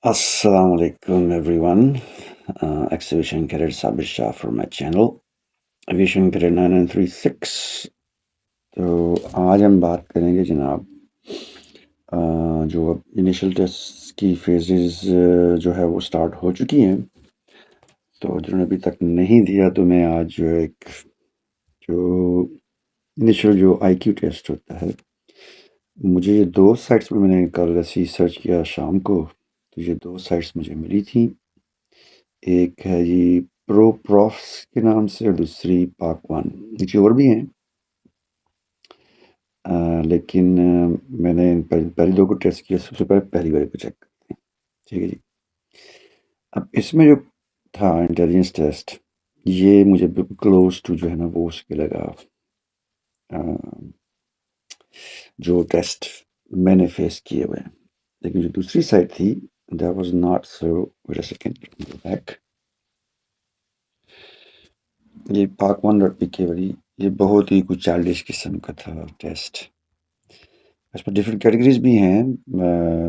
Assalamu alaikum everyone. Exhibition Cadet Sabir Shah for my channel. Aviation Cadet 9936. तो आज हम बात करेंगे जनाब जो अब इनिशियल टेस्ट की फेजेस जो है वो स्टार्ट हो चुकी हैं। तो जिन्होंने अभी तक नहीं दिया तो मैं आज जो एक जो इनिशियल जो आईक्यू टेस्ट होता है, मुझे ये दो साइट्स पर मैंने कल रिसर्च किया शाम को, तो ये दो साइट्स मुझे मिली थी। एक है जी प्रो प्रॉफ्स के नाम से और दूसरी पाक वन। नीचे और भी हैं, लेकिन मैंने पहली दो को टेस्ट किया। सबसे पहले पहली वाले को चेक करते हैं, ठीक है जी। अब इसमें जो था इंटेलिजेंस टेस्ट, ये मुझे बिल्कुल क्लोज टू जो है ना वो उसके लगा जो टेस्ट मैंने फेस किए हुए हैं। लेकिन जो दूसरी साइड थी that was not so. Wait a second, back. ये पाक वन डॉट पी के वाली, ये बहुत ही कुछ चाइल्डिश किस्म का था टेस्ट। इसमें डिफरेंट कैटेगरीज भी हैं।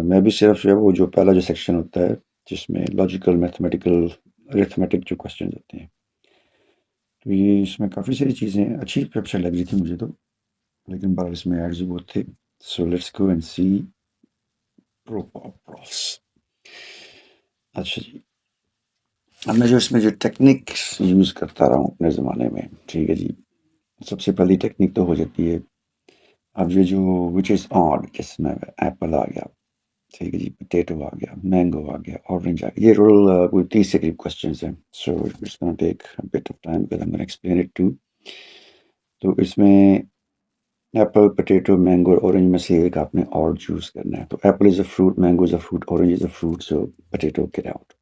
मैं भी सिर्फ जो है वो जो पहला जो सेक्शन होता है जिसमें लॉजिकल मैथमेटिकल अरिथमेटिक जो क्वेश्चन होते हैं, तो ये इसमें काफ़ी सारी चीज़ें अच्छी प्रेपरेशन लग रही थी मुझे तो, लेकिन बार इसमें एड्स भी बहुत थे। So let's go and see pros. अच्छा जी, अब मैं जो इसमें जो टेक्निक्स यूज़ करता रहा हूँ अपने ज़माने में, ठीक है जी। सबसे पहली टेक्निक तो हो जाती है, अब ये जो विच इज़ ऑड, जिसमें एप्पल आ गया, ठीक है जी, पोटैटो आ गया, मैंगो आ गया, ऑरेंज आ गया। ये रूरल कोई 30 से करीब क्वेश्चंस हैं। So it's gonna take a bit of time because I am gonna explain it to. तो इसमें एप्पल, पोटैटो, मैंगो और ऑरेंज में से एक आपने और चूज़ करना है। तो apple is a fruit, mango is a fruit, orange is a fruit, so potato get out.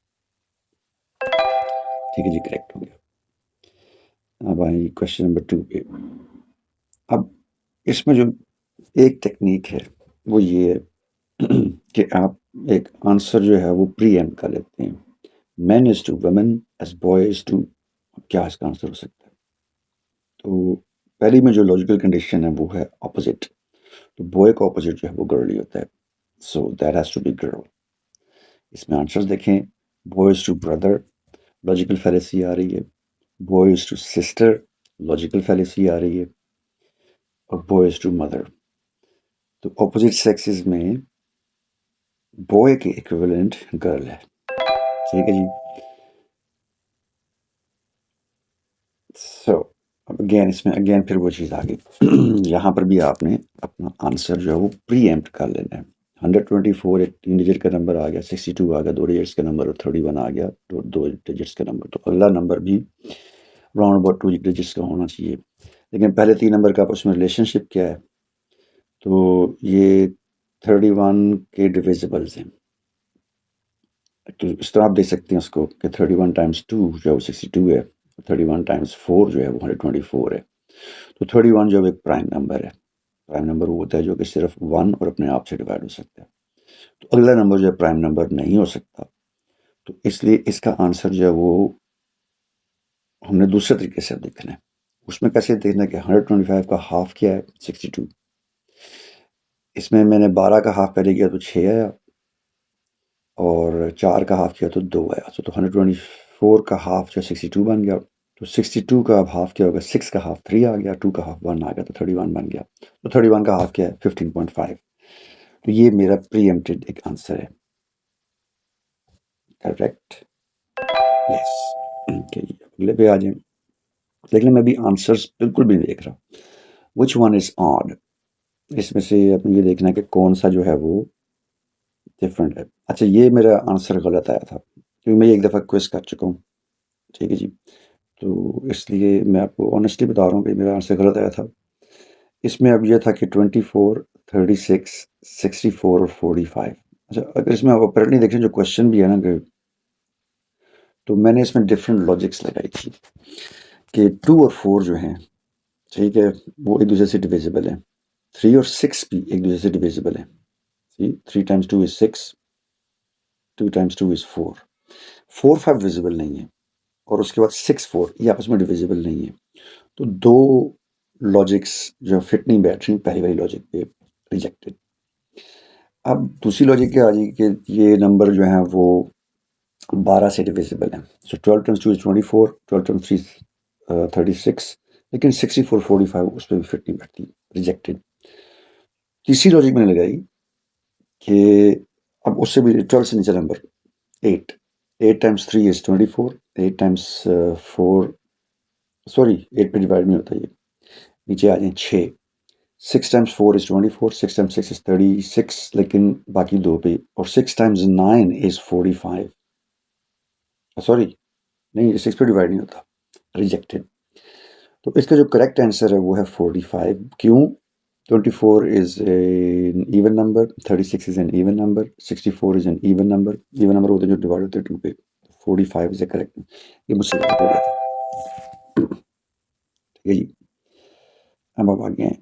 ठीक है जी, करेक्ट हो गया। अब आएँ क्वेश्चन नंबर 2 पे। अब इसमें जो एक टेक्नीक है वो ये है कि आप एक आंसर जो है वो प्रीएम्प्ट कर लेते हैं। Man is to women as boy is to, क्या इसका आंसर हो सकता है? तो पहली में जो लॉजिकल कंडीशन है वो है ऑपोजिट। तो बॉय का ऑपोजिट जो है वो गर्ल ही होता है, so that has to be girl. इसमें आंसर्स देखें, boy is to brother, logical fallacy आ रही है। Boy is to sister, logical fallacy आ रही है। और बॉय इज टू मदर। तो ऑपोजिट सेक्सेस में बॉय के इक्विवेलेंट गर्ल है, ठीक है जी। सो अब अगेन इसमें अगेन फिर वो चीज़ आ गई यहाँ पर भी आपने अपना आंसर जो है वो प्री एम्प्ट कर लेना है। 124 एक 3 डिजिट का नंबर आ गया, 62 आ गया 2 डिजिट्स का नंबर, और 31 आ गया 2 डिजिट्स का नंबर। तो अगला नंबर भी राउंड अबाउट 2 डिजिट्स का होना चाहिए। लेकिन पहले 3 नंबर का आपस में रिलेशनशिप क्या है? तो ये 31 के डिविजिबल्स हैं। तो इस तरह आप देख सकते हैं उसको कि 31 टाइम्स 2 जो है वो 62 है, 31 टाइम्स 4 जो है वो 124 है। तो 31 जो है एक प्राइम नंबर है। प्राइम नंबर वो होता है जो कि सिर्फ 1 और अपने आप से डिवाइड हो सकता है। तो अगला नंबर जो है प्राइम नंबर नहीं हो सकता। तो इसलिए इसका आंसर जो है वो हमने दूसरे तरीके से देखना है। उसमें कैसे देखना है कि 125 का हाफ क्या है? 62। इसमें मैंने 12 का हाफ पहले किया तो 6 आया, और 4 का हाफ किया तो 2 आया। तो 124 का हाफ जो 62 बन गया। तो 62 का अब हाफ क्या होगा? 6 का हाफ 3 आ गया, 2 का हाफ 1 आ गया, तो 31 बन गया। तो 31 का हाफ क्या है? 15.5। तो ये मेरा प्रीएम्प्टेड एक आंसर है। Correct, yes. ओके, अगले पे आ जाए। लेकिन मैं अभी आंसर्स बिल्कुल भी नहीं देख रहा। Which one is odd? इसमें से अपने ये देखना है कि कौन सा जो है वो डिफरेंट है। अच्छा, ये मेरा आंसर गलत आया था क्योंकि मैं एक दफ़ा क्विज कर चुका हूँ, ठीक है जी। तो इसलिए मैं आपको ऑनेस्टली बता रहा हूँ कि मेरा आंसर गलत आया था। इसमें अब ये था कि 24, 36, 64 और 45। अच्छा, अगर इसमें आप अपेरेंटली देखें जो क्वेश्चन भी है ना कि, तो मैंने इसमें डिफरेंट लॉजिक्स लगाई थी कि 2 और 4 जो हैं, ठीक है, वो एक दूसरे से डिविजिबल हैं। 3 और 6 भी एक दूसरे से डिविजिबल हैं। सी 3 times 2 is 6, 2 times 2 is 4। 4 5 visible नहीं है, और उसके बाद 6 4 ये आपस में डिविजिबल नहीं है। तो दो लॉजिक्स जो फिट नहीं बैठ रही, पहली वाली लॉजिक पे रिजेक्टेड। अब दूसरी लॉजिक क्या आ जाएगी कि ये नंबर जो हैं वो 12 से डिविजिबल हैं। सो 12 टाइम्स 2 इज़ 24, 12 टाइम्स 3 36, लेकिन 64 45 उस पे भी फिट नहीं बैठती, रिजेक्टेड। तीसरी लॉजिक मैंने लगाई कि अब उससे भी 12 से नीचे number 8, 8 times 3 is 24, 8 times 4 sorry 8 पे डिवाइड नहीं होता ये, नीचे आ जाए 6, 6 टाइम्स 4 इज़ 24, 6 टाइम्स 6 इज़ 36, लेकिन बाकी 2 पे, और 6 टाइम्स 9 इज़ 45, सॉरी नहीं, 6 पे डिवाइड नहीं होता, रिजेक्टेड। तो इसका जो करेक्ट आंसर है वो है 45। क्यों? 24 is an even number, 36 is an even number, 64 is an even number। even number होते हैं जो डिवाइड होते हैं 2 पे। 45 is the correct। ये मुझसे गलत हो गया था। ठीक है जी। अब आप आगे हैं।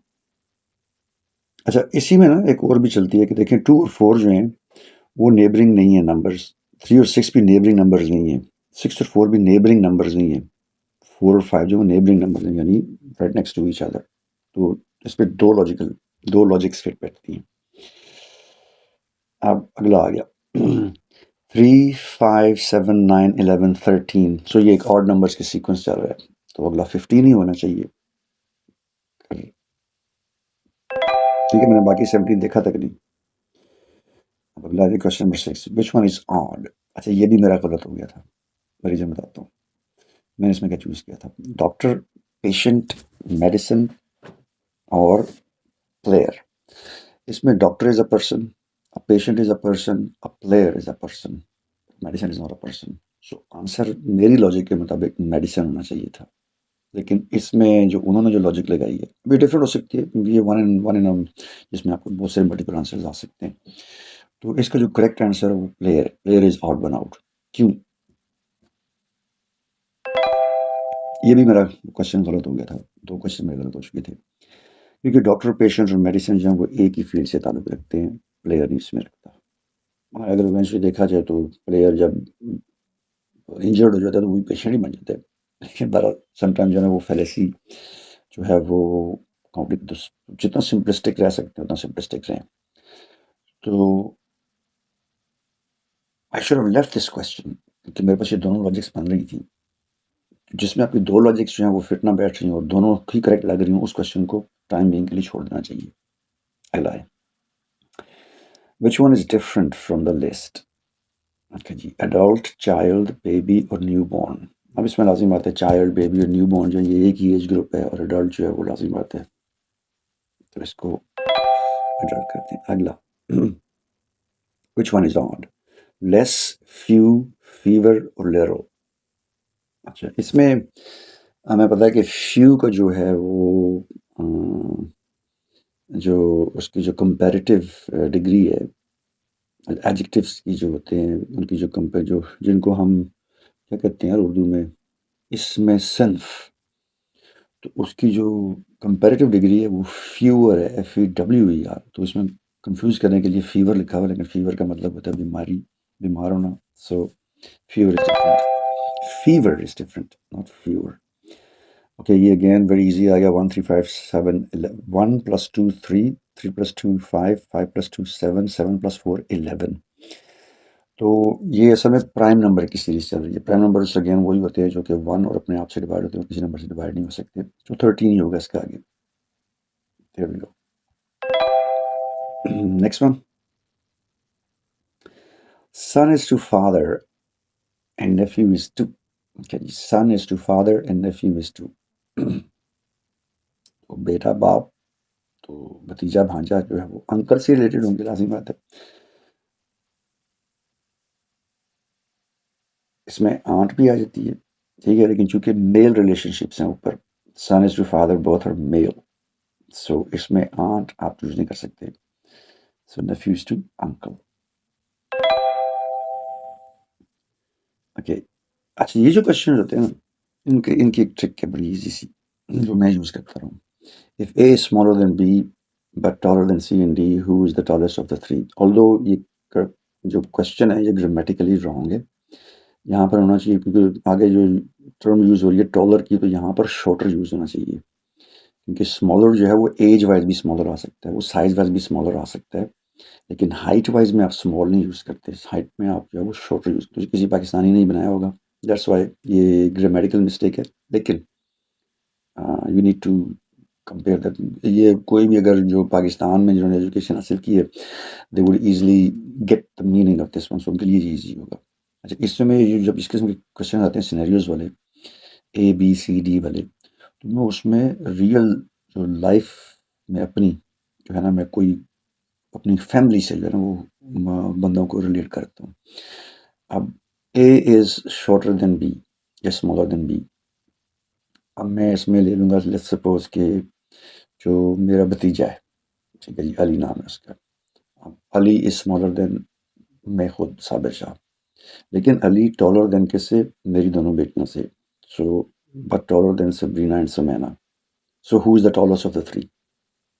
अच्छा, इसी में ना एक और भी चलती है कि देखें 2 और 4 जो हैं वो नेबरिंग नहीं है नंबर्स। 3 और 6 भी नेबरिंग नंबर्स नहीं है। 6 और 4 भी नेबरिंग नंबर्स नहीं है। 4 और 5 जो नेबरिंग नंबर्स हैं, यानी right next to each other. तो इस पे दो लॉजिक्स फिट बैठती हैं। अब अगला आ गया 3 5 7 9 11 13। सो ये एक ऑड नंबर्स के सीक्वेंस चल रहा है, तो अगला 15 ही होना चाहिए। ठीक है, मैंने बाकी 17 देखा तक नहीं। अब अगला है question number 6, which one is odd. अच्छा, ये भी मेरा गलत हो गया था, मैं रीजन बताता हूँ। मैंने इसमें क्या चूज किया था, डॉक्टर, पेशेंट, मेडिसिन और प्लेयर। इसमें doctor is a person, a patient is a person, a player is a person, medicine is not a person। So answer मेरी लॉजिक के मुताबिक मेडिसिन होना चाहिए था, लेकिन इसमें जो उन्होंने जो लॉजिक लगाई है भी डिफरेंट हो सकती है। ये वन इन जिसमें आपको बहुत सारे मल्टीपल आंसर्स आ सकते हैं। तो इसका जो करेक्ट आंसर है वो player is odd one out. क्यों? ये भी मेरा क्वेश्चन गलत हो गया था, 2 क्वेश्चन मेरे गलत हो चुके थे, क्योंकि डॉक्टर, पेशेंट और मेडिसिन जो है वो एक ही फील्ड से ताल्लुक रखते हैं, प्लेयर नहीं इसमें रखता। अगर इवेंचुअली देखा जाए तो प्लेयर जब इंजर्ड हो जाता है तो वही पेशेंट ही बन जाता है। लेकिन बहरहाल समटाइम जो है वो फेलेसी जो है वो जितना सिंपलिस्टिक रह सकते हैं उतना सिंपलिस्टिक रहें। तो I should have left this question, क्योंकि मेरे पास ये दोनों लॉजिक्स बन रही थी, जिसमें आपकी 2 लॉजिक्स जो हैं वो फिट ना बैठ रही हैं और दोनों ही करेक्ट लग रही हूँ, उस क्वेश्चन को टाइम बीइंग के लिए छोड़ देना चाहिए। अगला है, which one is different from the list. अच्छा जी, एडल्ट, चाइल्ड, बेबी और न्यू बॉर्न। अब इसमें लाजिम बात है चाइल्ड, बेबी और न्यू बॉर्न जो है ये एक ही एज ग्रुप है, और एडल्ट जो है वो लाजिम बात है, तो इसको एडल्ट करते हैं। अगला which one is odd, less, few, fever और लेरो। अच्छा, इसमें हमें पता है कि फ्यू का जो है वो जो उसकी जो कंपैरेटिव डिग्री है, एडजेक्टिव्स की जो होते हैं उनकी जो कंपेयर, जो जिनको हम क्या कहते हैं यार उर्दू में, इसमें सिन्फ, तो उसकी जो कंपैरेटिव डिग्री है वो फ्यूअर है, FEWER। तो इसमें कंफ्यूज करने के लिए फीवर लिखा हुआ है, लेकिन फीवर का मतलब होता है बीमारी, बीमार होना। सो fever is different, not fewer. Okay, ये अगेन वेरी इजी आ गया। 1 3 5 7 1 + 2 3, 3 + 2 5, 5 + 2 7, 7 + 4 11। तो ये असल में प्राइम नंबर की सीरीज चल रही है। प्राइम नंबर्स अगेन वही होते हैं जो कि 1 और अपने आप से डिवाइड होते हैं, किसी नंबर से डिवाइड नहीं हो सकते। तो 13 ही होगा इसका आगे। There we go. Next one. Son is to father and nephew is to। Okay, son is to father and nephew is to। तो बेटा बाप, तो भतीजा भांजा जो है वो अंकल से रिलेटेड होंगे, लाजिम बात है। इसमें आंट भी आ जाती है, ठीक है, लेकिन चूंकि मेल रिलेशनशिप्स हैं ऊपर, son is to father both are male, so इसमें आंट आप यूज नहीं कर सकते। So nephew is to uncle. Okay, अच्छा, ये जो क्वेश्चन होते हैं ना, इनकी इनकी एक ट्रिक है बड़ी इजी सी, जो मैं यूज करता रहा हूँ। If A is smaller than B but taller than C and D, who is the tallest of the three. Although ये जो क्वेश्चन है ये ग्रामेटिकली रॉन्ग है। यहाँ पर होना चाहिए, क्योंकि आगे जो टर्म यूज हो रही है टॉलर की, तो यहाँ पर शॉर्टर यूज होना चाहिए, क्योंकि स्मॉलर जो है वो एज वाइज भी स्मॉलर आ सकता है, वो साइज वाइज भी स्मॉलर आ सकता है। लेकिन हाइट वाइज में आप स्मॉल नहीं यूज़ करते, हाइट में आप जो है वो शॉर्टर यूज़ करते, किसी पाकिस्तानी ने ही बनाया होगा, दैट्स वाई ये ग्रामेटिकल मिस्टेक है। लेकिन you need to compare that, ये कोई भी अगर जो पाकिस्तान में जिन्होंने एजुकेशन हासिल की है, they would easily get the meaning of this one, so उनके लिए ये ईजी होगा। अच्छा, इसमें ये जब इस किस्म के क्वेश्चन आते हैं सिनेरियोज वाले, ए बी सी डी वाले, तो मैं उसमें रियल जो लाइफ में अपनी जो है ना, मैं कोई अपनी फैमिली से जो है ना वो बंदों को रिलेट करता हूँ। अब A is shorter than B या स्मॉलर देन बी। अब मैं इसमें ले लूँगा, लेट्स सपोज कि जो मेरा भतीजा है, ठीक है जी, अली नाम है उसका। अब अली इज़ स्मॉलर देन मैं खुद साबिर शाह, लेकिन अली टॉलर देन किससे, मेरी दोनों बेटियों से, so but taller than Sabrina and Samaina, so who is the tallest of the three.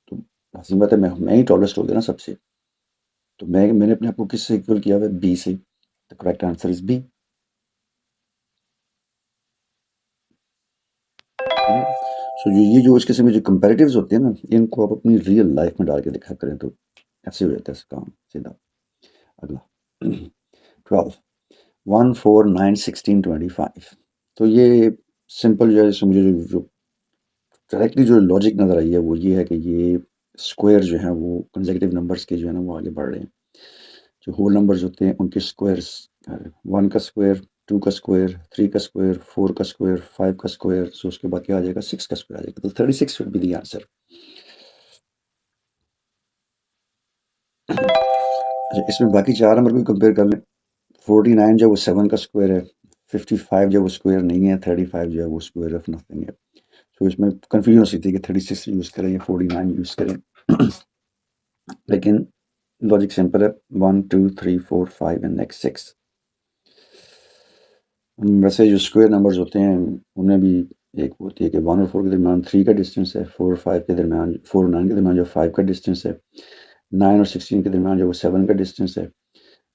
तो लाज़िम बात है मैं ही टॉलेस्ट हो गया ना सबसे, तो मैंने अपने आप को किससे इक्वल किया हुआ है, बी से। The correct answer is B. So ये जो इस किस्म के जो कंपैरेटिव्स होते हैं ना, इनको आप अपनी रियल लाइफ में डाल के देखा करें तो ऐसे हो जाता है इसका काम सीधा। अगला 12 1 4 9 16 25। तो ये सिंपल जो है, इसमें मुझे जो डायरेक्टली जो लॉजिक नज़र आई है वो ये है कि ये स्क्वायर जो है वो कंसेक्यूटिव नंबर्स के जो है ना वो आगे बढ़ रहे हैं। जो होल नंबर्स होते हैं उनके स्क्वायर्स, 1 का स्क्वायर, 2 का स्क्वायर, 3 का स्क्वायर, 4 का स्क्वायर, 5 का स्क्वायर, सो उसके बाद क्या आ जाएगा, 6 का स्क्वायर आ जाएगा। तो 36 शुड बी द आंसर। अच्छा, इसमें बाकी 4 नंबर भी कंपेयर कर लें। 49 जो वो 7 का स्क्वायर है, 55 जो वो स्क्वायर नहीं है, 35 जो है वो स्क्वायर ऑफ नथिंग है। तो इसमें कन्फ्यूजन हो सकती है कि 36 यूज़ करें या 49 यूज़ करें। लेकिन लॉजिक सिंपल है, 1 2 3 4 5 एंड नेक्स्ट 6। वैसे जो स्क्वायर नंबर्स होते हैं उनमें भी एक होती है कि 1 और 4 के दरमियान 3 का डिस्टेंस है, 4 और 5 के दरमियान, 4 और 9 के दरमियान जो 5 का डिस्टेंस है, 9 और 16 के दरमियान जो वो 7 का डिस्टेंस है,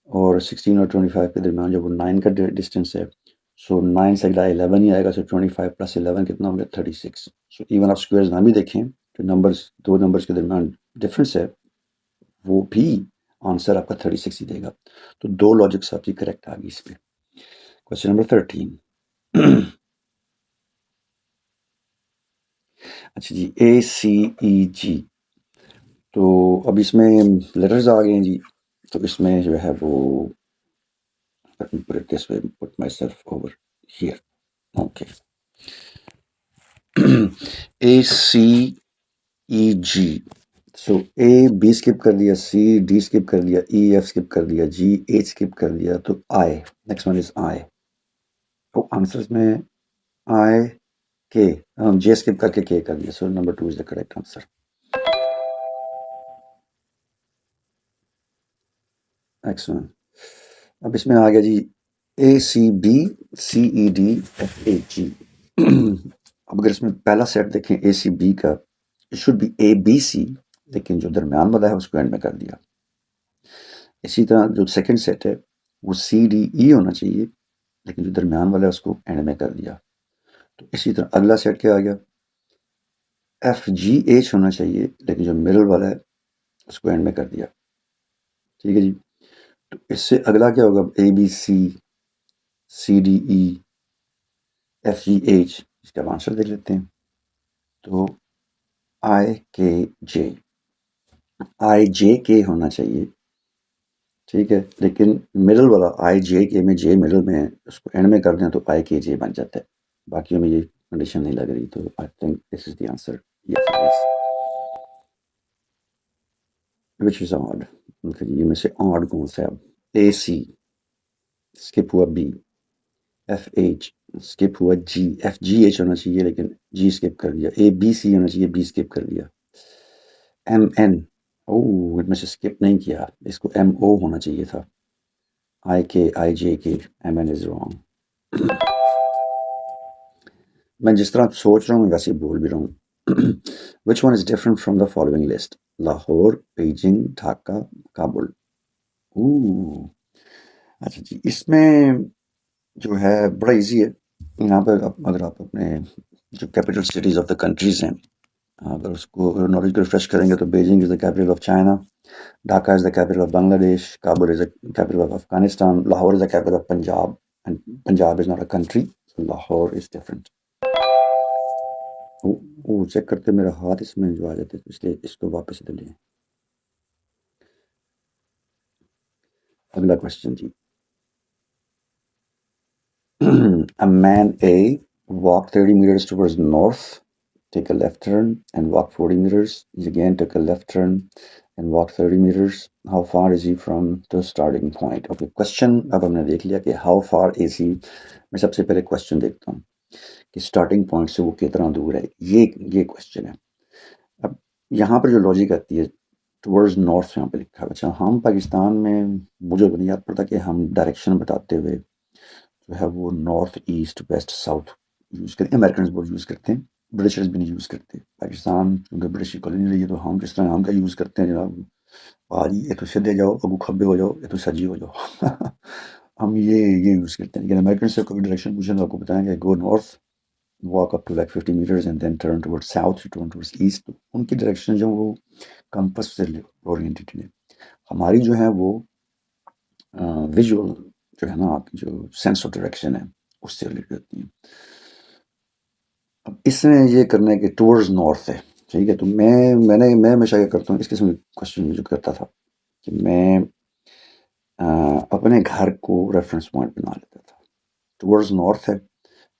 और 16 और 25 के दरमियान जो वो 9 का डिस्टेंस है। सो 9 से अगला 11 ही आएगा, सो 25 प्लस 11 कितना हो गया, 36। सो इवन आप स्क्वायर्स ना भी देखें, जो नंबर्स दो नंबर्स के दरमियान डिफरेंस है वो भी आंसर आपका 36 ही देगा। तो दो लॉजिक्स आपकी करेक्ट आ गई इस पे। Question number 13। अच्छा जी, ए सी ई जी, तो अब इसमें लेटर्स आ गए हैं जी। तो इसमें जो है वो let me put it this way, put myself over here. Okay. A C E G, so A B skip कर दिया, सी डी स्किप कर दिया, ई एफ स्किप कर दिया, जी एच स्किप कर दिया, तो आई, नेक्स्ट वन इज आई। तो आंसर्स में आई के, जे स्किप करके के कर दिया, so number 2 is the correct answer. Excellent. अब इसमें आ गया G A C B C E D F A G. अब अगर इसमें पहला सेट देखें ए सी बी का, it should be A B C, लेकिन जो दरमियान वाला है उसको एंड में कर दिया। इसी तरह जो सेकंड सेट है वो सी डी ई होना चाहिए, लेकिन जो दरमियान वाला है उसको एंड में कर दिया। तो इसी तरह अगला सेट क्या आ गया, एफ जी एच होना चाहिए, लेकिन जो मिडल वाला है उसको एंड में कर दिया। ठीक है जी। तो इससे अगला क्या होगा, A B C, C D E, F G H. इसका आंसर देख लेते हैं। तो आई के जे, आई जे के होना चाहिए, ठीक है, लेकिन मिडल वाला आई जे के में जे मिडल में है, उसको एंड में कर दें तो आई के जे बन जाता है। बाकियों में ये कंडीशन नहीं लग रही, तो I think this is the answer. Yes, which is odd. ये में से ऑड कौन सा है, ए सी स्किप हुआ, बी एफ एच स्किप हुआ, जी एफ जी एच होना चाहिए लेकिन जी स्किप कर दिया, ए बी सी होना चाहिए, बी स्किप कर दिया, एम एन, ओह इनमें से स्किप नहीं किया, इसको एम ओ होना चाहिए था, आई जे के, एम एन इज रॉन्ग। मैं जिस तरह सोच रहा हूँ मैं वैसे ही बोल भी रहा हूँ। Which one is different from the following list, Lahore, Beijing, Dhaka, Kabul. अच्छा जी, इसमें जो है बड़ा इजी है। यहाँ पर अगर आप अपने जो capital cities of the countries हैं अगर उसको नॉलेज को रिफ्रेश करेंगे तो Beijing is the capital of China, Dhaka is the capital of Bangladesh, Kabul is the capital of Afghanistan, Lahore is the capital of Punjab and Punjab is not a country, so Lahore is different. वो check करते मेरा हाथ इसमें जो आ जाते तो इसलिए इसको वापस इधर लिए। अगला क्वेश्चन जी। A man A walked 30 meters towards north, take a left turn and walk 40 meters. He again took a left turn and walk 30 meters. How far is he from the starting point? Okay, question अब हमने देख लिया कि how far is he। मैं सबसे पहले question देखता हूँ कि स्टार्टिंग पॉइंट से वो कितना दूर है, ये क्वेश्चन है। अब यहाँ पर जो लॉजिक आती है टुवर्ड्स नॉर्थ यहाँ पे लिखा है। अच्छा, हम पाकिस्तान में मुझे तो नहीं याद पड़ता कि हम डायरेक्शन बताते हुए जो है वो north east west south use करते हैं। अमेरिकन बहुत यूज़ करते हैं, ब्रिटिशर्स भी नहीं यूज़ करते। पाकिस्तान क्योंकि ब्रिटिश की कॉलोनी रही है तो हम किस तरह हम का यूज़ करते हैं जनाब, भाजी ये तो सीधे जाओ, अगू खब्बे हो जाओ, ये तो सजी हो जाओ। हम ये यूज़ करते हैं। लेकिन अमेरिकन से कभी डायरेक्शन पूछें तो आपको बताएंगे go north, walk up to like 50 meters and then turn towards south, turn towards east. उनकी डायरेक्शन जो वो कंपास से ओरिएंटेड है। हमारी जो है वो विजुअल जो है ना, आपकी जो सेंस ऑफ डायरेक्शन है उससे रिलेटेड होती है। अब इसमें ये करना है कि टुवर्ड्स नॉर्थ है, ठीक है। तो मैं हमेशा क्या करता हूँ इस किस्म के क्वेश्चन जो करता था कि मैं अपने घर को रेफरेंस पॉइंट बना लेता था। टुवर्ड्स नॉर्थ है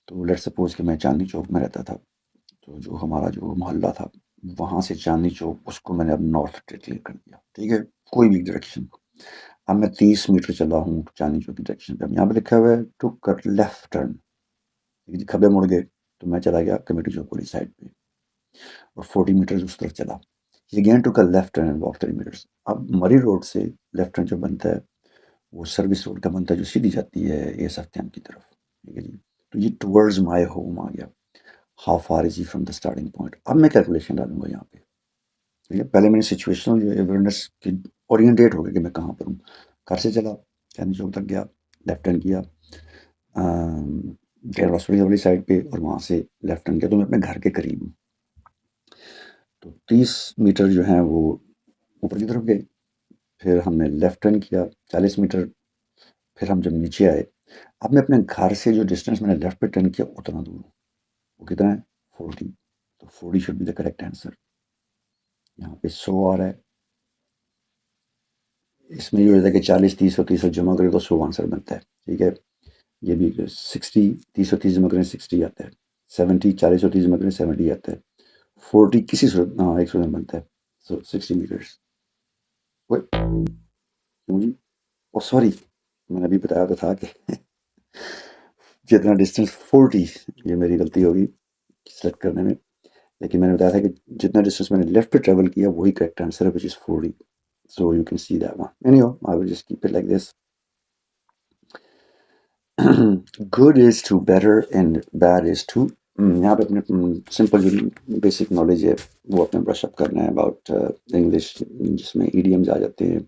तो लेट्स सपोज कि मैं चांदनी चौक में रहता था, तो जो हमारा जो मोहल्ला था वहाँ से चांदनी चौक उसको मैंने अब नॉर्थ डिक्लेयर कर दिया, ठीक है, कोई भी डायरेक्शन। अब मैं 30 मीटर चला हूँ चांदनी चौक की डायरेक्शन पे। अब यहाँ पे लिखा हुआ है टू कट लेफ्ट टर्न, खब्बे मुड़ गए तो मैं चला गया कमेटी चौक वाली साइड पे और 40 मीटर उस तरफ चला। Again to cut left turn and walk 30 meters. अब मरी रोड से लेफ्ट टर्न जो बनता है वो सर्विस रोड का बनता है जो सीधी जाती है एएसएफटीएम की तरफ, ठीक है जी। तो ये टुवर्ड्स माय होम आ गया। How far is he from the starting point. अब मैं कैलकुलेशन डालूंगा यहाँ पे, ठीक है। पहले मैंने सिचुएशनल जो अवेयरनेस की ओरिएंटेड हो गया कि मैं कहाँ पर हूँ। घर से चला, चांदनी चौक तक गया, लेफ्ट टर्न किया गैर हॉस्पिटल वाली साइड पे और वहाँ से लेफ्ट टर्न किया तो मैं अपने घर के करीब हूँ। तो 30 मीटर जो है वो ऊपर की तरफ गए, फिर हमने लेफ्ट टर्न किया 40 मीटर, फिर हम जब नीचे आए। अब मैं अपने घर से जो डिस्टेंस मैंने लेफ्ट पे टर्न किया उतना दूर हूँ, वो कितना है 40। तो 40 should be the correct answer. यहाँ पे 100 आ रहा है, इसमें ये होता है कि 40 30 और 30 जमा करें तो 100 आंसर बनता है, ठीक है। ये भी 60 30 और 30 जमा करें 60 आता है, 70 40 और 30 जमा करें 70 आता है, 40 किसी सूरत हाँ एक सूरत में बनता है। सो 60 मीटर्स। क्यों जी, ओ सॉरी, मैंने अभी बताया तो था कि जितना डिस्टेंस 40, ये मेरी गलती होगी सेलेक्ट करने में। लेकिन मैंने बताया था कि जितना डिस्टेंस मैंने लेफ्ट पे ट्रेवल किया वही करेक्ट आंसर है, which is 40। So you can see that one. Anyhow I will just keep it like this. Good is to better and bad is to. यहाँ पे अपने सिंपल जो बेसिक नॉलेज है वो अपने ब्रश अप करना है अबाउट इंग्लिश, जिसमें ईडियम्स आ जाते हैं,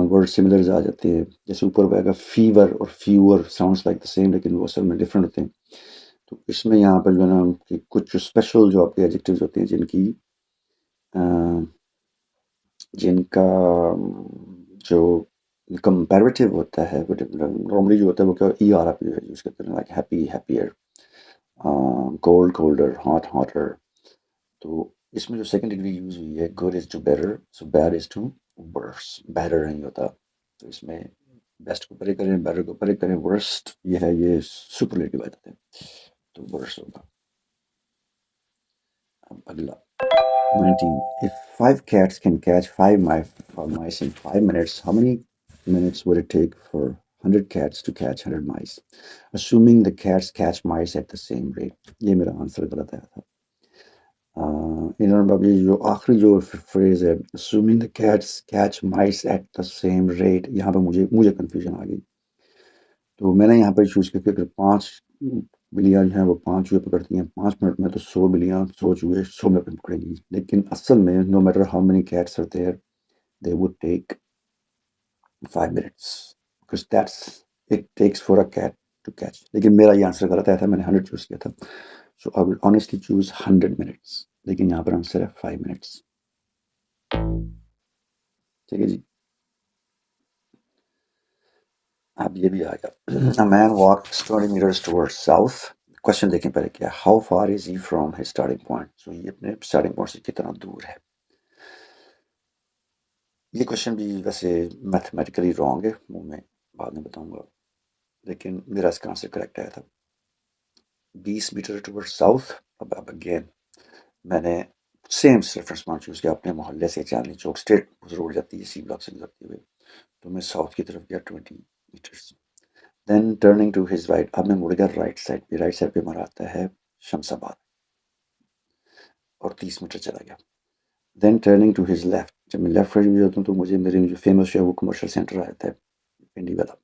वर्ड सिमिलर्स आ जाते हैं। जैसे ऊपर आएगा फीवर और fewer sounds like the same लेकिन वो असल में डिफरेंट होते हैं। तो इसमें यहाँ पर जो है ना कि कुछ स्पेशल जो आपके एडजेक्टिव्स होते हैं जिनकी जिनका जो कंपैरेटिव होता है वो नॉर्मली जो होता है वो क्या ई आर आप यूज़ करते हैं, like happy happier, cold colder, hot hotter. तो इसमें जो सेकंड डिग्री यूज़ हुई है good is to better, so bad is to worse. Better नहीं होता, तो इसमें बेस्ट को परे करें, बेटर को परे करें, वर्स्ट ये है, ये सुपरलेटिव आ जाते हैं, तो वर्स्ट होगा। अब अगला 19. If five cats can catch mice in 5 minutes, how many minutes would it take for 100 cats to catch 100 mice? Assuming the cats catch mice at the same rate. ये मेरा आंसर गलत आया था। इन्होंने अभी जो आखिरी जो फ्रेज है assuming the cats catch mice at the same rate, यहाँ पे मुझे कंफ्यूजन आ गई। तो मैंने यहाँ पर चूज़ किया कि अगर 5 बिल्लियाँ जो हैं वो 5 चूहे पकड़ती हैं 5 मिनट में, तो 100 बिल्लियाँ 100 चूहे 100 मिनट में पकड़ेंगी। लेकिन असल में no matter how many cats are there, they would take 5 minutes because that's it takes for a cat to catch. लेकिन मेरा ये आंसर गलत आया था, मैंने 100 चूज़ किया था। So I will honestly choose 100 minutes. लेकिन यहाँ पर आंसर है 5 मिनट्स। ठीक है जी। अब ये भी आ गया। A man walks 20 meters towards south. Question देखें पहले क्या, how far is he from his starting point. So ये अपने स्टार्टिंग पॉइंट से कितना दूर है। ये क्वेश्चन भी वैसे मैथमेटिकली रॉन्ग है, वो मैं बाद में बताऊंगा, लेकिन मेरा इसका आंसर करेक्ट आया था 20 मीटर टुवर्ड्स साउथ। अब अगेन मैंने सेम रेफरेंस पॉइंट चूज किया अपने मोहल्ले से, चांदनी चौक स्ट्रेट रोड जाती है सी ब्लॉक से गुजरते हुए, तो मैं साउथ की तरफ गया 20 meters. Then turning to his right, अब मैं मुड़ गया राइट साइड पे। राइट साइड पे हमारा आता है शमशाबाद और 30 मीटर चला गया। Then turning to his left, जब मैं लेफ्ट साइड में जाता हूँ तो मुझे मेरे जो फेमस है वो कमर्शियल सेंटर आता है पिंडी वाला,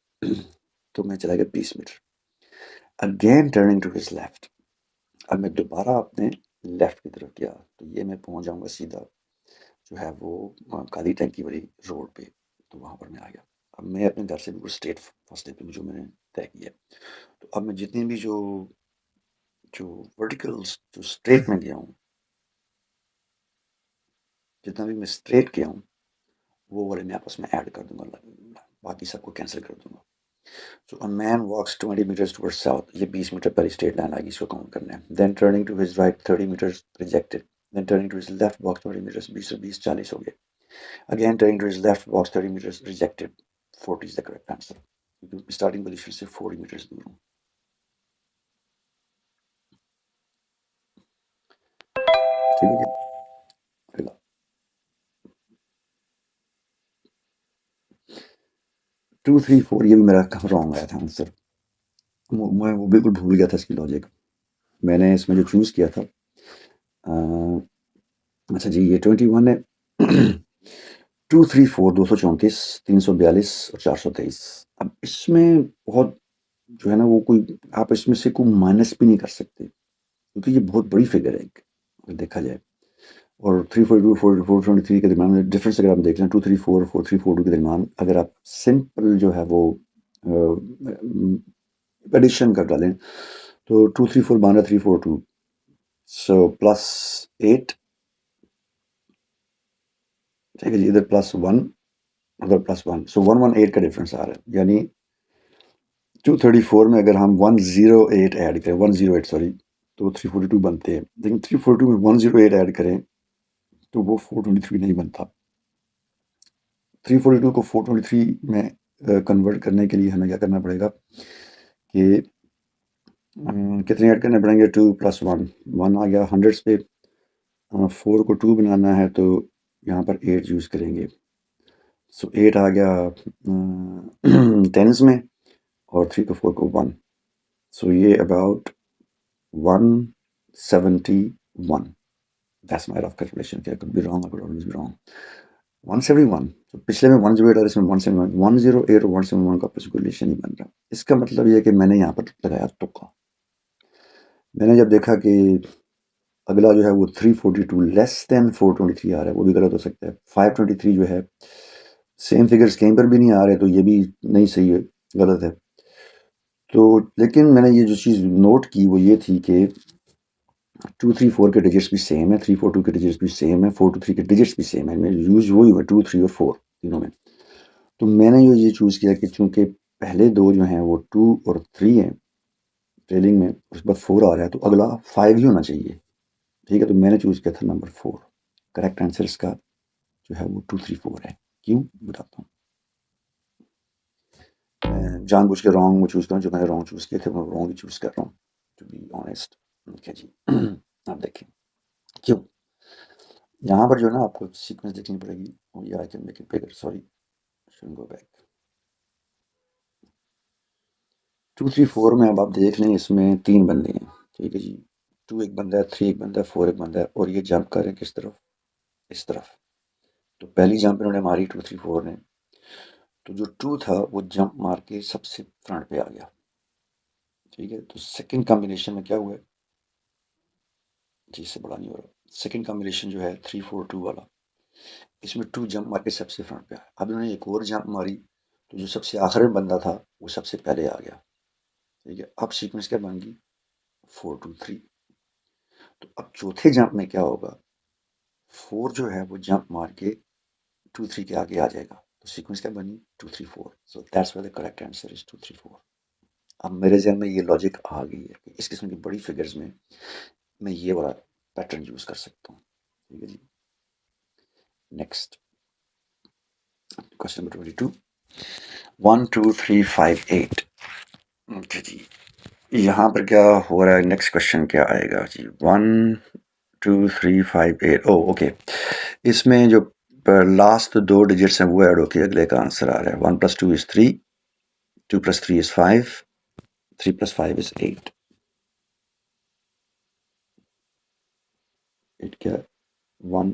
तो मैं चला गया 20 meter. Again turning to his left, अब मैं दोबारा अपने लेफ्ट की तरफ गया तो ये मैं पहुंच जाऊंगा सीधा जो है वो काली टंकी वाली रोड पे, तो वहां पर मैं आ गया। अब मैं अपने घर से बिल्कुल स्ट्रेट फर्स्ट डे पे जो मैंने तय किया, तो अब मैं जितनी भी जो जो वर्टिकल जो स्ट्रेट में गया हूँ, जितना भी मैं स्ट्रेट गया हूँ वो वाले मैं आपस में ऐड कर दूंगा, बाकी सबको कैंसिल कर दूंगा। So a man walks 20 meters towards south, ये 20 मीटर पहले स्ट्रेट लाइन आएगी, इसको काउंट करना है। Then turning to his right 30 meters rejected. Then turning to his left walks 20 meters, 20 से 20 40 हो गए। Again turning to his left walks 30 meters, rejected. 40 is the correct answer. Starting position से 40 meters दूर हूँ। ठीक है, अगला 2 3 4, ये भी मेरा रॉन्ग आया था आंसर। मैं वो बिल्कुल भूल गया था इसकी लॉजिक। मैंने इसमें जो चूज किया था, अच्छा जी ये 21 है। 2 3 4 234, 342 और 423। अब इसमें बहुत जो है ना वो कोई आप इसमें से कोई माइनस भी नहीं कर सकते, क्योंकि ये बहुत बड़ी फिगर है अगर देखा जाए। और 342 423 के दरमियान में डिफरेंस अगर आप देख लें 234 4342 के दरमियान, अगर आप सिंपल जो है वो एडिशन कर डालें तो 234 बारह 342, सो +8। ठीक है जी, इधर +1 उधर +1, सो 118 का डिफरेंस आ रहा है। यानी 234 में अगर हम 108 ऐड करें, 108 सॉरी, तो 342 बनते हैं, लेकिन 342 में 108 ऐड करें तो वो 423 नहीं बनता। 342 को 423 में कन्वर्ट करने के लिए हमें क्या करना पड़ेगा कि कितने ऐड करने पड़ेंगे, 2 + 1, 1 आ गया हंड्रेड्स पे। 4 को 2 बनाना है तो यहाँ पर 8 यूज़ करेंगे, सो 8 आ गया टेंस में, और 3 को 4 को 1, सो ये about 171। That's my rough calculation, I could be wrong, I could always be wrong. 171, तो पिछले में 108 और इसमें 171, 108 और 171 का आपस कोई रिलेशन नहीं बन रहा। इसका मतलब ये है कि मैंने यहाँ पर लगाया तुक्का। मैंने जब देखा कि अगला जो है वो 342 लेस देन 423 आ रहा है, वो भी गलत हो सकता है। 523 जो है सेम फिगर्स कहीं पर भी नहीं आ रहे, तो ये भी नहीं सही है, गलत है। तो लेकिन मैंने ये जो चीज़ नोट की वो ये थी कि 234 के डिजिट्स भी सेम है, 342 के डिजिट्स भी सेम है, 423 के डिजिट्स भी सेम है, मेरे यूज वही हुआ 2 3 और 4 तीनों में। तो मैंने ये चूज़ किया कि चूंकि पहले दो जो हैं वो 2 और 3 हैं ट्रेलिंग में, उसके बाद 4 आ रहा है, तो अगला 5 ही होना चाहिए। ठीक है, तो मैंने चूज़ किया था नंबर 4। करेक्ट आंसर इसका जो है वो 2 3 4 है। क्यों बताता हूँ। मैं जानबूझ के रॉन्ग वो चूज़ कर रहा हूँ, जो मैंने रॉन्ग चूज़ किए थे वो रॉन्ग ही चूज़ कर रहा हूँ, टू बी ऑनेस्ट। ठीक है जी। आप देखिए क्यों, यहाँ पर जो है ना आपको सीक्वेंस देखनी पड़ेगी। या I can make it bigger, sorry, shouldn't go back. 2 3 4 में अब आप देख लें, इसमें 3 बंदे हैं। ठीक है जी, 2 एक बंदा है, 3 एक बंदा है, 4 एक बंदा है, और ये जंप कर रहे हैं किस तरफ, इस तरफ। तो पहली जंप इन्होंने मारी 2 3 4 ने, तो जो 2 था वो जंप मार के सबसे फ्रंट पे आ गया। ठीक है, तो सेकंड कॉम्बिनेशन में क्या हुआ है जी, इससे बड़ा नहीं हो रहा। सेकंड कॉम्बिनेशन जो है 3 4 2 वाला, इसमें 2 जंप मार के सबसे फ्रंट पे आया। अब इन्होंने एक और जंप मारी, तो जो सबसे आखिर में बंदा था वो सबसे पहले आ गया। ठीक है, अब सीक्वेंस क्या बन गई, 4 2 3। तो अब चौथे जंप में क्या होगा, 4 जो है वो जंप मार के 2 3 के आगे आ जाएगा, तो सीक्वेंस क्या बनी 2 3 4। So that's why the correct answer is 2 3 4। अब मेरे जहन में ये लॉजिक आ गई है कि इस किस्म की बड़ी फिगर्स में मैं ये वाला पैटर्न यूज कर सकता हूँ। ठीक है जी। Next question number 22, 1 2 3 5 8। ओके जी, यहाँ पर क्या हो रहा है, नेक्स्ट क्वेश्चन क्या आएगा जी, 1 2 3 5 8। ओ ओके, इसमें जो लास्ट 2 डिजिट्स हैं वो ऐड होके अगले का आंसर आ रहा है। 1 + 2 is 3, 2 + 3 is 5, 3 + 5 is 8। 8 क्या है, 1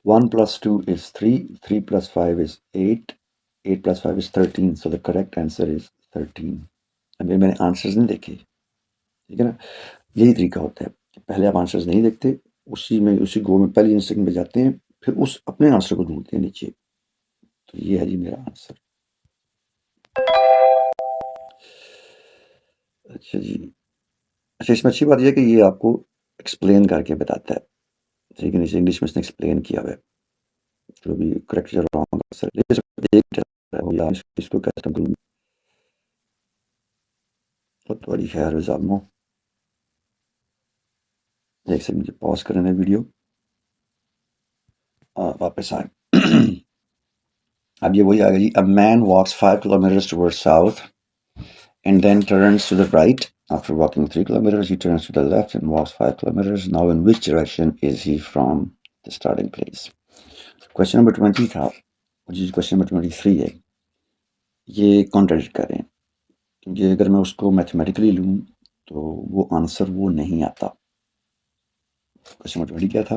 1 + 2 is 3, 3 + 5 is 8, 8 + 5 is 13। So the correct answer is 13। अभी मैंने आंसर्स नहीं देखे, ठीक है ना। यही तरीका होता है कि पहले आप आंसर्स नहीं देखते, उसी गो में पहली इंस्टेंट में जाते हैं, फिर उस अपने आंसर को ढूंढते हैं नीचे। तो ये है जी मेरा आंसर। अच्छा जी, अच्छा इसमें अच्छी बात यह है कि ये आपको एक्सप्लेन करके बताता है, ठीक है। नीचे इंग्लिश में इसने एक्सप्लेन किया हुआ है जो भी करेक्ट या रॉन्ग आंसर है। इसको कस्टम करूँगी बहुत बड़ी खैर जामो, एक सेकंड मुझे पॉज करना है वीडियो, वापस आए। अब ये वही आ गई, a man walks 5 kilometers towards south and then turns to the right. After walking 3 kilometers, he turns to the left and walks 5 kilometers. Now, in which direction is he from the starting place? Question number 20 था, which is question number 23 है, ये contradict कर रहे हैं, क्योंकि अगर मैं उसको मैथमेटिकली लूँ तो वो आंसर वो नहीं आता। क्वेश्चन नंबर 20 क्या था,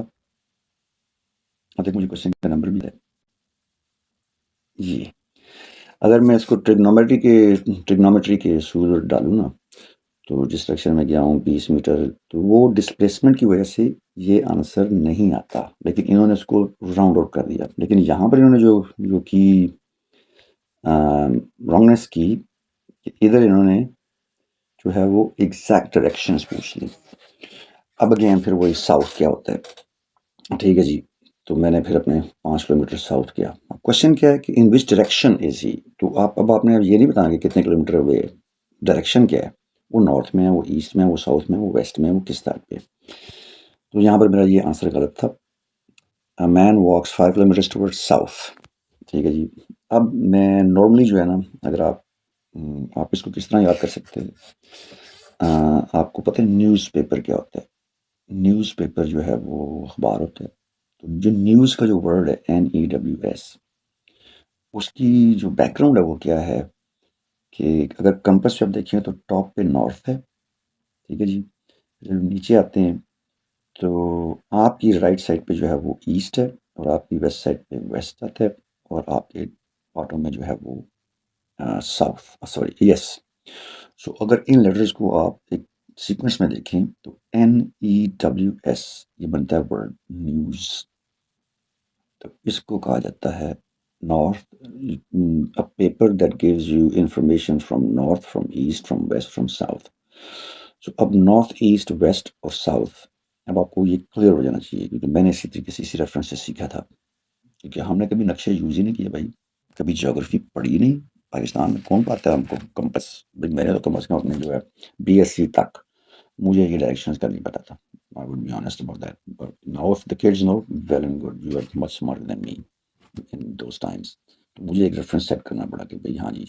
अब तक मुझे क्वेश्चन का नंबर भी है ये। अगर मैं इसको ट्रिग्नोमेट्री के असूल डालूँ ना, तो जिस डायरेक्शन में गया हूँ 20 मीटर, तो वो डिस्प्लेसमेंट की वजह से ये आंसर नहीं आता, लेकिन इन्होंने उसको राउंड आउट कर दिया। लेकिन यहाँ पर इन्होंने जो कि रॉन्गनेस की, इधर इन्होंने जो है वो एग्जैक्ट डायरेक्शंस पूछ ली। अब अगेन फिर वही साउथ क्या होता है, ठीक है जी। तो मैंने फिर अपने 5 किलोमीटर साउथ किया। क्वेश्चन क्या है कि इन विच डायरेक्शन इज ही, तो आपने ये नहीं बताना कि कितने किलोमीटर अवे, डायरेक्शन क्या है, वो नॉर्थ में है, वो ईस्ट में है, वो साउथ में है, वो वेस्ट में है, वो किस साइड पे। तो यहाँ पर मेरा ये आंसर गलत था। A man walks 5 kilometers towards south, ठीक है जी। अब मैं नॉर्मली जो है ना, अगर आप इसको किस तरह याद कर सकते हैं, आपको पता है न्यूज़पेपर क्या होता है। न्यूज़पेपर जो है वो अखबार होता है। तो जो न्यूज़ का जो वर्ड है NEWS, उसकी जो बैकग्राउंड है वो क्या है कि अगर कंपास पे आप देखें तो टॉप पे नॉर्थ है, ठीक है जी। जब नीचे आते हैं तो आपकी राइट साइड पे जो है वो ईस्ट है, और आपकी वेस्ट साइड पे वेस्ट आता है, और आपके बॉटम में जो है वो साउथ, सॉरी यस। सो अगर इन लेटर्स को आप एक सीक्वेंस में देखें तो NEWS ये बनता है वर्ड न्यूज़। तो इसको कहा जाता है north, a paper that gives you information from north, from east, from west, from south. So अब नॉर्थ, ईस्ट, वेस्ट और साउथ, अब आपको ये क्लियर हो जाना चाहिए, क्योंकि मैंने इसी तरीके से इसी रेफरेंस से सीखा था, क्योंकि हमने कभी नक्शे यूज़ ही नहीं किए भाई, कभी ज्योग्राफी पढ़ी नहीं। पाकिस्तान में कौन पाता है हमको कंपास, भाई मैंने तो कम से कम अपने जो है BSc तक मुझे ये डायरेक्शंस का नहीं पता था। I would be honest about that, but now if the kids know, well and good, you are much smarter than me in those times. तो मुझे एक रेफरेंस सेट करना पड़ा कि भाई हाँ जी,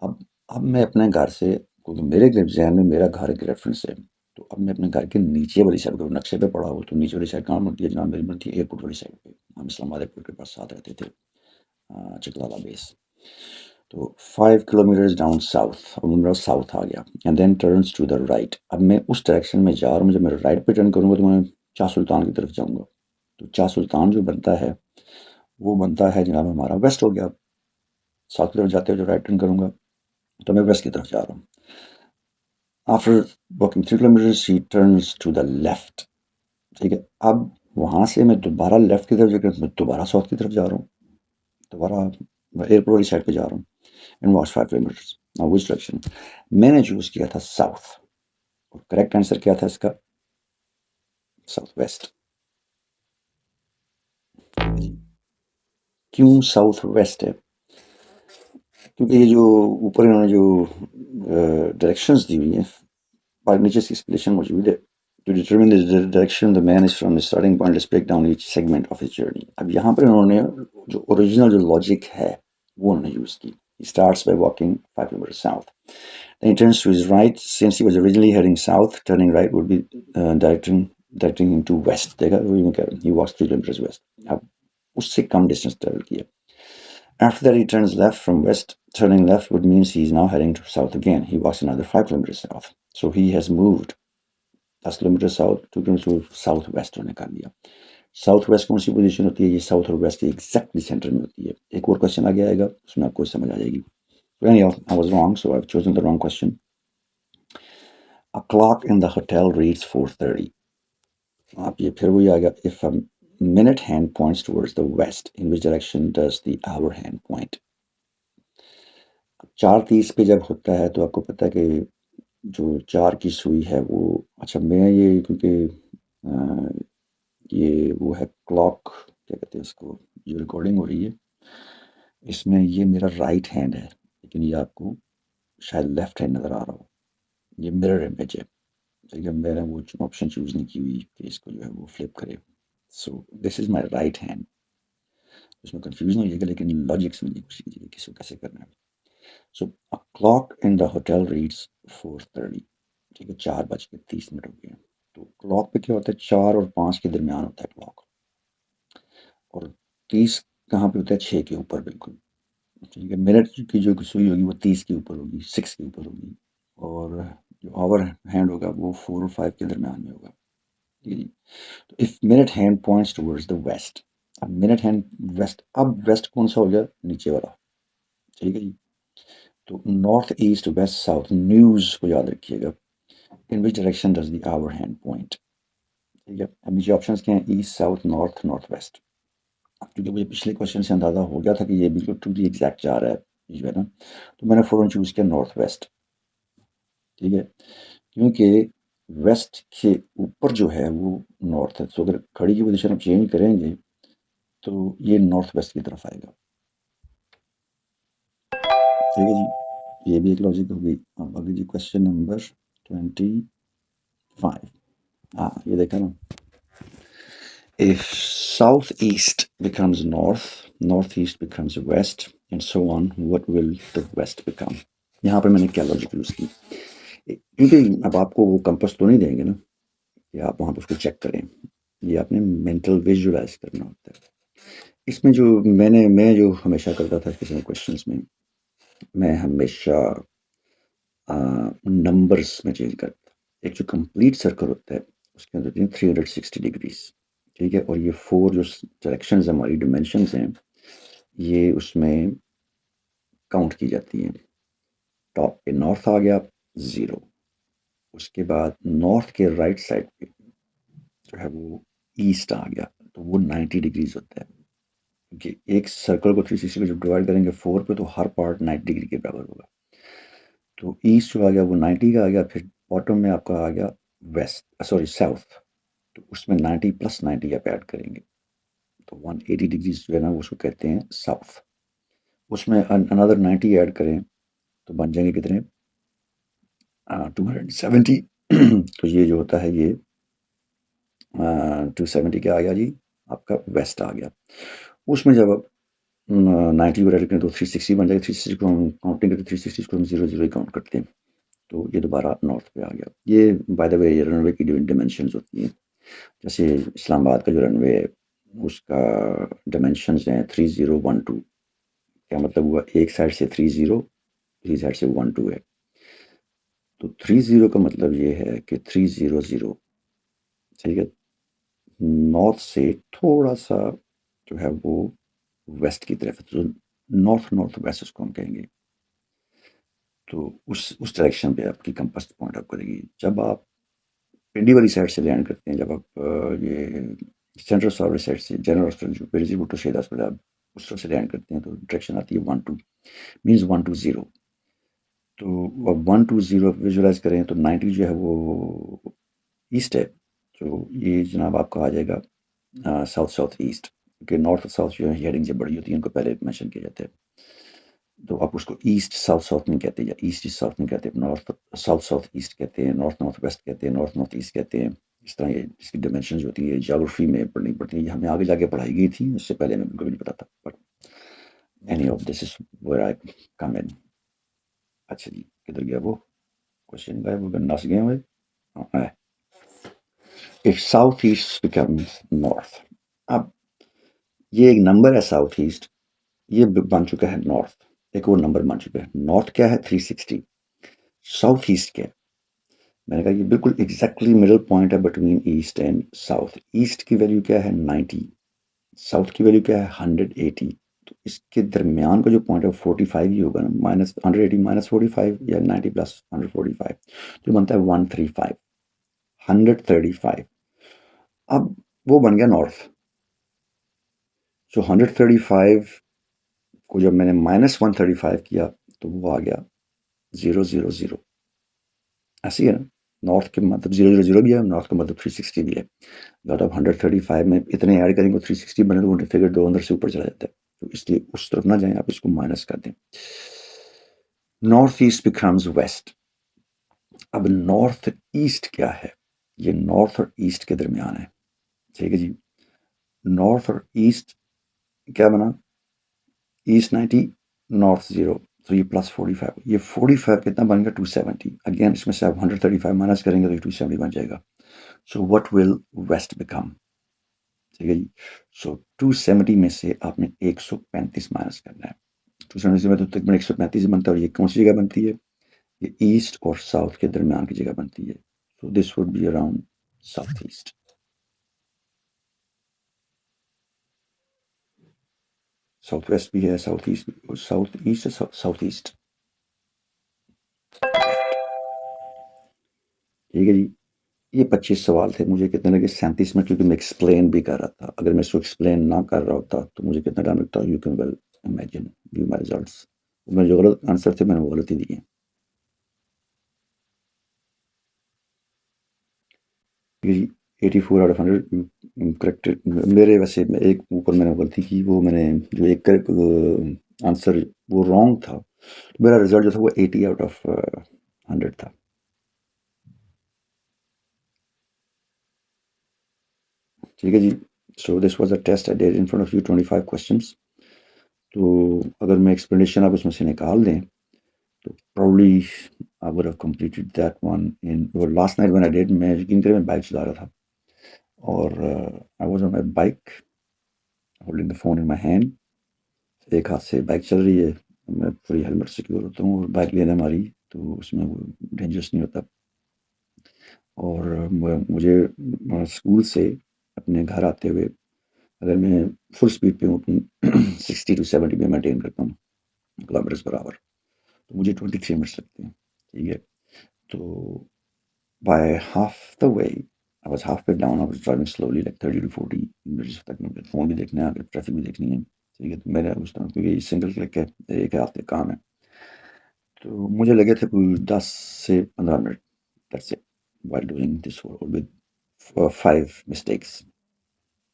अब अब मैं अपने घर से, क्योंकि मेरे जहन में मेरा घर एक रेफरेंस है, तो अब मैं अपने घर के नीचे वाली साइड को नक्शे पे पड़ा हो, तो नीचे वाली साइड कहाँ बनती है जनाब, मेरी बनती है एयरपोर्ट वाली साइड पे। हम इस्लामाबाद एयरपोर्ट के पास साथ रहते थे, चिकलाला बेस। तो 5 किलोमीटर्स डाउन साउथ, अब मेरा साउथ आ गया, and then turns to the right. अब मैं उस डायरेक्शन में जा रहा हूँ, जब मैं राइट पे टर्न करूँगा तो मैं शाह सुल्तान की तरफ जाऊँगा। तो शाह सुल्तान जो बनता है वो बनता है जनाब हमारा वेस्ट हो गया। साउथ की तरफ जाते हुए जो राइट टर्न करूँगा तो मैं वेस्ट की तरफ जा रहा हूँ। After walking 3 kilometers he turns to the left, ठीक है। अब वहाँ से मैं दोबारा लेफ्ट की तरफ जाकर मैं दोबारा साउथ की तरफ जा रहा हूँ, दोबारा एयरपोर्ट वाली साइड पे जा रहा हूँ, and watch 5 kilometres. Now which direction, मैंने चूज किया था साउथ, और करेक्ट आंसर क्या था इसका, साउथ वेस्ट। क्यों साउथ वेस्ट है? क्योंकि ये जो ऊपर इन्होंने जो डायरेक्शंस दी हुई हैं, और नीचे इसकी एक्सप्लेनेशन मौजूद है। To determine the direction the man is from the starting point, let's break down each segment of his journey. अब यहाँ पर इन्होंने जो ओरिजिनल जो लॉजिक है वो उन्होंने यूज़ की। He starts by walking 5 kilometers south. Then he turns to his right. Since he was originally heading south, turning right would be directing him to west. देखा वही मैं कह रहा हूँ, he walks 3 kilometers west. अब उससे कम distance travel किया। After that, he turns left from west. Turning left would mean he's now heading to south again. He walks another 5 kilometers south. So he has moved 10 kilometre south, 2 kilometre south west होने कर दिया। South west कौन सी position होती है? ये south और waste के exactly centre में होती है। एक और क्वेश्चन आगे आएगा, उसमें आपको समझ आ जाएगी। Anyhow, I was wrong, so I've chosen the wrong question. A clock in the hotel reads 4:30. आप ये फिर वही आ गया। If a minute hand points towards the west, in which direction does the hour hand point? 4:30 पे जब होता है तो आपको पता है कि जो 4 की सुई है वो, अच्छा मैं ये क्योंकि ये वो है क्लॉक, क्या कहते हैं इसको, जो रिकॉर्डिंग हो रही है इसमें ये मेरा राइट हैंड है, लेकिन ये आपको शायद लेफ्ट हैंड नज़र आ रहा हो। ये मिरर इमेज है, ठीक है। मैंने वो ऑप्शन चूज़ नहीं की हुई कि इसको जो है वो फ्लिप करे। So this is my right hand. उसमें कन्फ्यूजन हो जाएगा, लेकिन लॉजिक समझिए कुछ कीजिए कि इसको कैसे करना है। So a clock in the hotel reads 4:30, ठीक है, 4:30 हो गए। तो क्लॉक पे क्या होता है, 4 और 5 के दरमियान होता है क्लॉक, और 30 कहाँ पे होता है, 6 के ऊपर बिल्कुल, ठीक है। मिनट की जो सुई होगी वो 30 के ऊपर होगी, 6 के ऊपर होगी, और जो आवर हैंड होगा वो 4 और 5 के दरमियान में होगा, ठीक है जी। तो if minute hand points towards the west, अब मिनट हैंड वेस्ट, अब वेस्ट कौन सा हो गया, नीचे वाला, ठीक है जी। तो north east west south, news को याद रखिएगा। In which direction does the hour hand point, ठीक है। अब नीचे ऑप्शंस क्या हैं, east south north north west. क्योंकि मुझे पिछले क्वेश्चन से अंदाजा हो गया था कि ये बिल्कुल टू दी एग्जैक्ट जा रहा है, जो है ना, तो मैंने फ़ौरन चूज़ किया नॉर्थ वेस्ट, ठीक है। क्योंकि वेस्ट के ऊपर जो है वो नॉर्थ है, तो अगर घड़ी की पोजीशन आप चेंज करेंगे तो ये नॉर्थ वेस्ट की तरफ आएगा, ठीक है जी। ये भी एक लॉजिक हो गई। अब आगे जी क्वेश्चन नंबर 25। हाँ ये देखा ना, if southeast becomes north, northeast becomes west and so on, what will the west become? यहाँ पर मैंने क्या लॉजिक यूज़ की, क्योंकि अब आपको वो कंपास तो नहीं देंगे ना कि आप वहाँ पर उसको चेक करें, ये आपने मेंटल विजुअलाइज करना होता है। इसमें जो मैं जो हमेशा करता था किसी क्वेश्चंस में, मैं हमेशा नंबर्स में चेंज करता। एक जो कंप्लीट सर्कल होता है उसके अंदर होती हैं 360 डिग्रीज, ठीक है, और ये 4 जो डायरेक्शंस हमारी डिमेंशंस हैं ये उसमें काउंट की जाती हैं। टॉप पे नॉर्थ आ गया 0, उसके बाद नॉर्थ के राइट साइड पे जो है वो ईस्ट आ गया, तो वो 90 डिग्रीज होता है, क्योंकि एक सर्कल को 360 को जब डिवाइड करेंगे 4 पे तो हर पार्ट 90 डिग्री के बराबर होगा। तो ईस्ट जो आ गया वो 90 का आ गया, फिर बॉटम में आपका आ गया वेस्ट, सॉरी साउथ, तो उसमें 90 प्लस 90 आप ऐड करेंगे तो 180 डिग्रीज जो है ना उसको कहते हैं साउथ। उसमें अनदर 90 ऐड करें तो बन जाएंगे कितने, 270। तो ये जो होता है ये 270 क्या आ गया जी, आपका वेस्ट आ गया। उसमें जब आप 90 को ऐड करें तो 360 बन जाएगा, 360 को हम काउंटिंग करते 360 को हम 0 ही काउंट करते हैं, तो ये दोबारा नॉर्थ पे आ गया। ये बाय द वे ये रनवे की जो डिमेंशंस होती हैं, जैसे इस्लामाबाद का जो रनवे है उसका डिमेंशंस हैं 3012। क्या मतलब हुआ, एक साइड से 30, दूसरी साइड से 12 है, तो 30 का मतलब ये है कि 300, ठीक है। नॉर्थ से थोड़ा सा जो है वो वेस्ट की तरफ, तो नॉर्थ नॉर्थ वेस्ट उसको हम कहेंगे। तो उस डायरेक्शन पे आपकी कंपास पॉइंट आउट करेगी। जब आप पिंडी वाली साइड से लैंड करते हैं, जब आप ये सेंट्रल वाली साइड से जनरल हॉस्पिटल जो बेरिजी भुट्टो शहीद हॉस्पिटल आप उस तरफ से लैंड करते हैं तो डायरेक्शन आती है 12, मीन्स 120। तो अब 120 विजुअलाइज करें तो 90 जो है वो ईस्ट है, तो ये जनाब आपका आ जाएगा साउथ साउथ ईस्ट, क्योंकि नॉर्थ और साउथ जो है हेडिंग जब बड़ी होती है उनको पहले मेंशन किया जाता है। तो आप उसको ईस्ट साउथ साउथ नहीं कहते, या ईस्ट ईस्ट साउथ नहीं कहते, नॉर्थ साउथ साउथ ईस्ट कहते हैं, नॉर्थ नॉर्थ वेस्ट कहते हैं, नॉर्थ नॉर्थ ईस्ट कहते हैं। इस तरह ये इसकी डायमेंशन होती है, ज्योग्राफी में पढ़नी पड़ती है, ये हमें आगे जाके पढ़ाई गई थी, उससे पहले हमें बिल्कुल भी नहीं पता था। But any of this is where I come in. अच्छा जी, किधर गया वो क्वेश्चन गायब हो गया, नस गए हुए। If south east becomes north, अब ये एक नंबर है साउथ ईस्ट, ये बन चुका है नॉर्थ, एक और नंबर बन चुका है। नॉर्थ क्या है 360, साउथ ईस्ट क्या है? मैंने कहा ये बिल्कुल एग्जैक्टली मिडिल पॉइंट है between east and south. East की वैल्यू क्या है 90, साउथ की वैल्यू क्या है 180। तो इसके दरमियान का जो पॉइंट है 45 ही होगा ना, माइनस 180 माइनस 45 या 90 प्लस 145, तो बनता है 135, 135। अब वो बन गया नॉर्थ। सो 135 को जब मैंने माइनस 135 किया तो वो आ गया 000। ऐसी है ना, नॉर्थ के मतलब 000 भी है, नॉर्थ का मतलब 360 भी है। अगर आप 135 में इतने ऐड करेंगे 360 बने तो फिगर दो अंदर से ऊपर चला जाता है, तो इसलिए उस तरफ ना जाएं, आप इसको माइनस कर दें। North east becomes west. अब नॉर्थ ईस्ट क्या है? ये नॉर्थ और ईस्ट के दरमियान है, ठीक है जी। नॉर्थ और ईस्ट क्या बना, ईस्ट 90 नॉर्थ 0, तो ये प्लस 45, ये 45 कितना बन गया 270। अगेन इसमें से आप 135 माइनस करेंगे तो ये 270 बन जाएगा। So what will west become, ठीक है जी। सो 270 में से आपने 135 माइनस करना है। 270 से तो तकरीबन 135 बनता है, और ये कौन सी जगह बनती है? ये ईस्ट और साउथ के दरमियान की जगह बनती है। So this would be around south east. South west भी है, south east, south east, south east. ठीक है जी। ये 25 सवाल थे, मुझे कितने लगे 37 में, क्योंकि मैं एक्सप्लेन भी कर रहा था। अगर मैं इसको एक्सप्लेन ना कर रहा होता तो मुझे कितना टाइम लगता, you can well imagine view my results. मेरे जो गलत आंसर थे मैंने वो गलत ही दिए। जी 84 आउट ऑफ 100 करेक्ट मेरे। वैसे एक ऊपर मैंने गलती की, वो मैंने जो एक करेक्ट आंसर वो रॉन्ग था, तो मेरा रिजल्ट जो था वो 80 आउट ऑफ 100 था। ठीक है जी। So this was a test I did in front of you, 25 questions. तो अगर मैं एक्सप्लेनेशन आप उसमें से निकाल दें तो probably I would have completed that one in, well, last night when I did, मैं यकीन करें मैं बाइक चला रहा था, और I was on my bike holding the phone in my hand। एक हाथ से बाइक चल रही है, मैं पूरी हेलमेट सिक्योर होता हूँ, और बाइक लेना हमारी, तो उसमें वो डेंजरस नहीं होता। और मुझे स्कूल से अपने घर आते हुए अगर मैं फुल स्पीड पे हूँ अपनी 60 to 70 पे मेंटेन करता हूँ किलोमीटर्स पर आवर, तो मुझे 23 मिनट्स लगते हैं। ठीक है। तो by half the way I was half way down, I was driving slowly like 30 to 40 minutes तक। मुझे फ़ोन भी देखना है, आगे ट्रैफिक भी देखनी है। ठीक है। तो मेरा उस तरह, क्योंकि सिंगल क्लिक है, एक हाथ पे काम है, तो मुझे लगे थे कोई 10 से 15 minute, that's it, while doing this with 5 mistakes.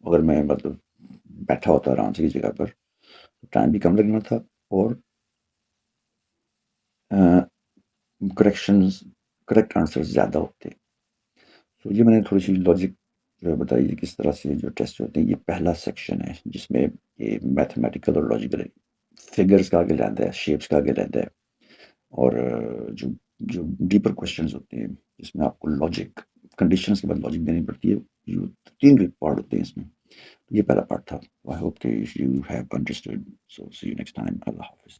अगर मैं मतलब बैठा होता आराम से किसी जगह पर तो टाइम भी कम लगना था, और करेक्शंस करेक्ट आंसर्स ज़्यादा होते। तो ये मैंने थोड़ी सी लॉजिक जो है बताई है किस तरह से जो टेस्ट होते हैं। ये पहला सेक्शन है जिसमें ये मैथमेटिकल और लॉजिकल फिगर्स का आगे रहता है, शेप्स का आगे रहता है, और जो जो डीपर क्वेश्चंस होते हैं जिसमें आपको लॉजिक कंडीशंस के बाद लॉजिक देनी पड़ती है, ये 3 पार्ट होते हैं इसमें। ये पहला पार्ट था। आई होप कि you have understood. So see you next time. अल्लाह हाफिज़।